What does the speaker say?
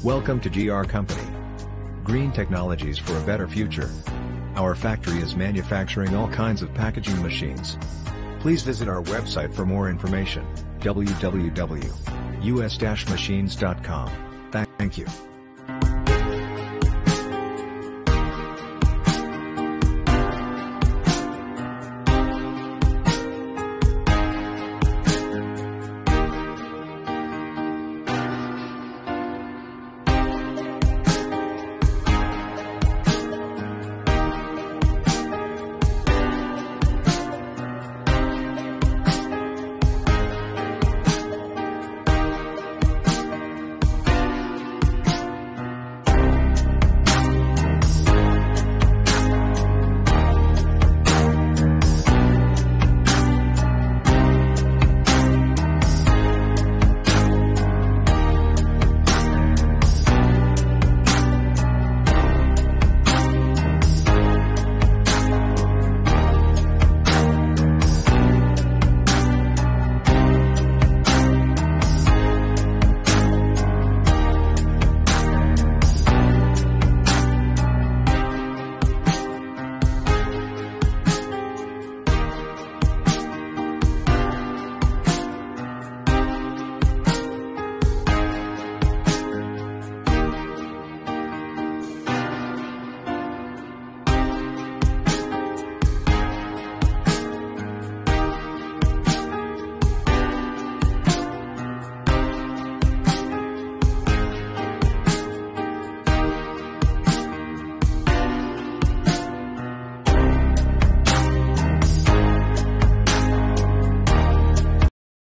Welcome to GR Company. Green technologies for a better future. Our factory is manufacturing all kinds of packaging machines. Please visit our website for more information, www.us-machines.com. Thank you.